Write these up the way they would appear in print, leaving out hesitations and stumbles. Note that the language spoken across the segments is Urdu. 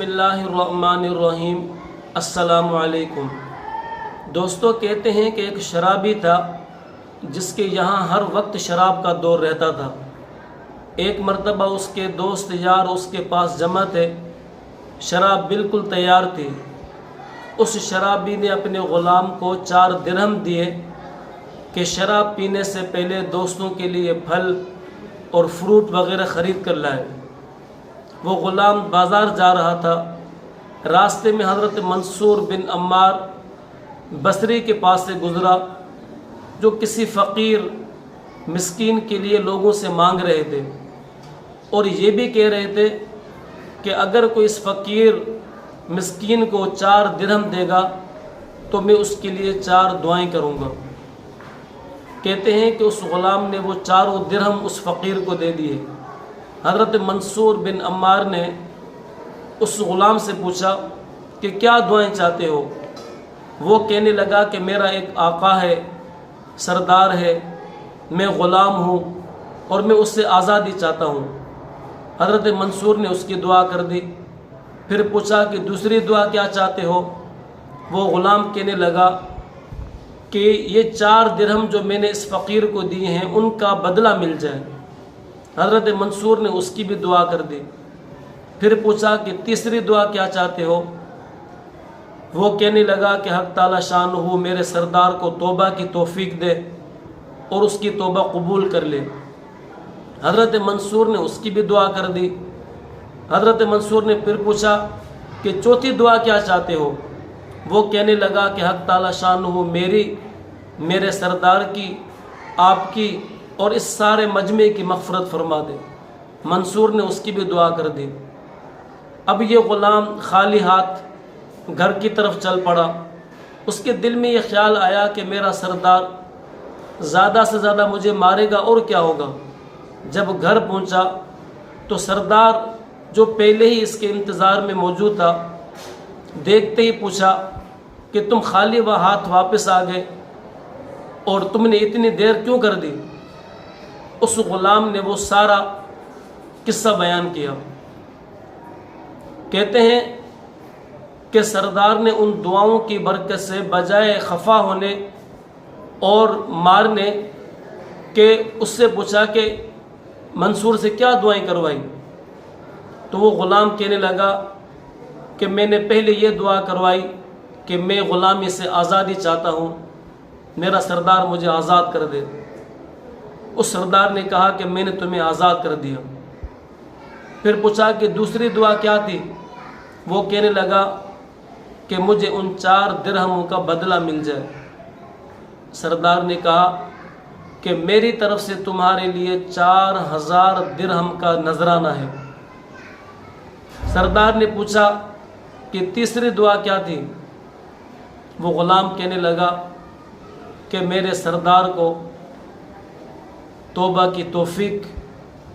بسم اللہ الرحمن الرحیم۔ السلام علیکم۔ دوستو، کہتے ہیں کہ ایک شرابی تھا جس کے یہاں ہر وقت شراب کا دور رہتا تھا۔ ایک مرتبہ اس کے دوست یار اس کے پاس جمع تھے، شراب بالکل تیار تھی۔ اس شرابی نے اپنے غلام کو 4 درہم دیے کہ شراب پینے سے پہلے دوستوں کے لیے پھل اور فروٹ وغیرہ خرید کر لائے۔ وہ غلام بازار جا رہا تھا، راستے میں حضرت منصور بن عمار بصری کے پاس سے گزرا، جو کسی فقیر مسکین کے لیے لوگوں سے مانگ رہے تھے اور یہ بھی کہہ رہے تھے کہ اگر کوئی اس فقیر مسکین کو 4 درہم دے گا تو میں اس کے لیے 4 دعائیں کروں گا۔ کہتے ہیں کہ اس غلام نے وہ 4 درہم اس فقیر کو دے دیے۔ حضرت منصور بن عمار نے اس غلام سے پوچھا کہ کیا دعائیں چاہتے ہو؟ وہ کہنے لگا کہ میرا ایک آقا ہے، سردار ہے، میں غلام ہوں اور میں اس سے آزادی چاہتا ہوں۔ حضرت منصور نے اس کی دعا کر دی۔ پھر پوچھا کہ دوسری دعا کیا چاہتے ہو؟ وہ غلام کہنے لگا کہ یہ 4 درہم جو میں نے اس فقیر کو دیے ہیں ان کا بدلہ مل جائے۔ حضرت منصور نے اس کی بھی دعا کر دی۔ پھر پوچھا کہ تیسری دعا کیا چاہتے ہو؟ وہ کہنے لگا کہ حق تعالی شانہ میرے سردار کو توبہ کی توفیق دے اور اس کی توبہ قبول کر لے۔ حضرت منصور نے اس کی بھی دعا کر دی۔ حضرت منصور نے پھر پوچھا کہ چوتھی دعا کیا چاہتے ہو؟ وہ کہنے لگا کہ حق تعالی شانہ میرے سردار کی، آپ کی اور اس سارے مجمع کی مغفرت فرما دے۔ منصور نے اس کی بھی دعا کر دی۔ اب یہ غلام خالی ہاتھ گھر کی طرف چل پڑا۔ اس کے دل میں یہ خیال آیا کہ میرا سردار زیادہ سے زیادہ مجھے مارے گا اور کیا ہوگا۔ جب گھر پہنچا تو سردار جو پہلے ہی اس کے انتظار میں موجود تھا، دیکھتے ہی پوچھا کہ تم خالی وہ ہاتھ واپس آ گئے اور تم نے اتنی دیر کیوں کر دی؟ اس غلام نے وہ سارا قصہ بیان کیا۔ کہتے ہیں کہ سردار نے ان دعاؤں کی برکت سے بجائے خفا ہونے اور مارنے کے اس سے پوچھا کہ منصور سے کیا دعائیں کروائی؟ تو وہ غلام کہنے لگا کہ میں نے پہلے یہ دعا کروائی کہ میں غلامی سے آزادی چاہتا ہوں، میرا سردار مجھے آزاد کر دے۔ اس سردار نے کہا کہ میں نے تمہیں آزاد کر دیا۔ پھر پوچھا کہ دوسری دعا کیا تھی؟ وہ کہنے لگا کہ مجھے ان 4 درہموں کا بدلہ مل جائے۔ سردار نے کہا کہ میری طرف سے تمہارے لیے 4000 درہم کا نذرانہ ہے۔ سردار نے پوچھا کہ تیسری دعا کیا تھی؟ وہ غلام کہنے لگا کہ میرے سردار کو توبہ کی توفیق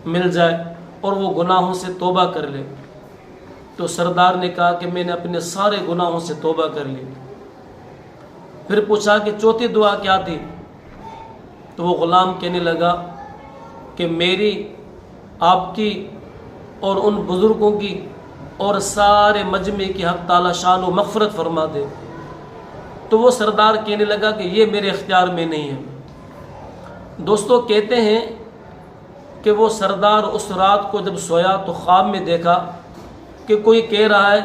مل جائے اور وہ گناہوں سے توبہ کر لے۔ تو سردار نے کہا کہ میں نے اپنے سارے گناہوں سے توبہ کر لی۔ پھر پوچھا کہ چوتھی دعا کیا تھی؟ تو وہ غلام کہنے لگا کہ میری، آپ کی اور ان بزرگوں کی اور سارے مجمع کی حق تعالی شان و مغفرت فرما دے۔ تو وہ سردار کہنے لگا کہ یہ میرے اختیار میں نہیں ہے۔ دوستو، کہتے ہیں کہ وہ سردار اس رات کو جب سویا تو خواب میں دیکھا کہ کوئی کہہ رہا ہے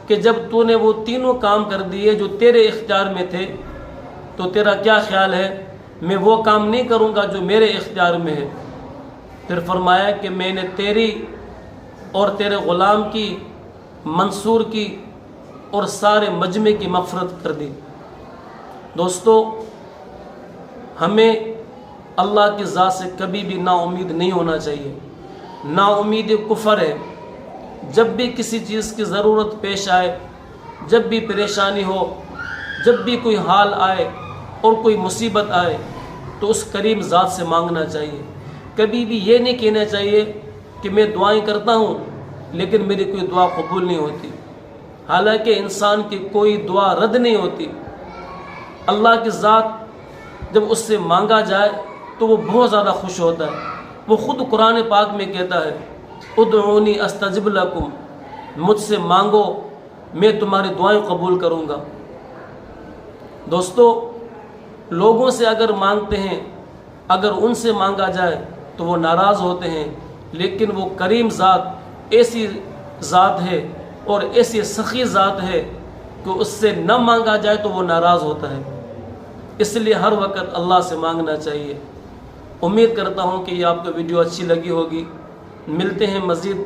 کہ جب تو نے وہ تینوں کام کر دیے جو تیرے اختیار میں تھے تو تیرا کیا خیال ہے میں وہ کام نہیں کروں گا جو میرے اختیار میں ہے؟ پھر فرمایا کہ میں نے تیری اور تیرے غلام کی، منصور کی اور سارے مجمع کی مغفرت کر دی۔ دوستو، ہمیں اللہ کی ذات سے کبھی بھی نا امید نہیں ہونا چاہیے۔ نا امید کفر ہے۔ جب بھی کسی چیز کی ضرورت پیش آئے، جب بھی پریشانی ہو، جب بھی کوئی حال آئے اور کوئی مصیبت آئے تو اس کریم ذات سے مانگنا چاہیے۔ کبھی بھی یہ نہیں کہنا چاہیے کہ میں دعائیں کرتا ہوں لیکن میری کوئی دعا قبول نہیں ہوتی۔ حالانکہ انسان کی کوئی دعا رد نہیں ہوتی۔ اللہ کی ذات جب اس سے مانگا جائے تو وہ بہت زیادہ خوش ہوتا ہے۔ وہ خود قرآن پاک میں کہتا ہے ادعونی استجب لکم، مجھ سے مانگو میں تمہاری دعائیں قبول کروں گا۔ دوستو، لوگوں سے اگر مانگتے ہیں، اگر ان سے مانگا جائے تو وہ ناراض ہوتے ہیں، لیکن وہ کریم ذات ایسی ذات ہے اور ایسی سخی ذات ہے کہ اس سے نہ مانگا جائے تو وہ ناراض ہوتا ہے۔ اس لیے ہر وقت اللہ سے مانگنا چاہیے۔ امید کرتا ہوں کہ یہ آپ کو ویڈیو اچھی لگی ہوگی۔ ملتے ہیں مزید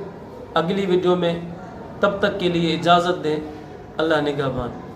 اگلی ویڈیو میں، تب تک کے لیے اجازت دیں۔ اللہ نگہبان۔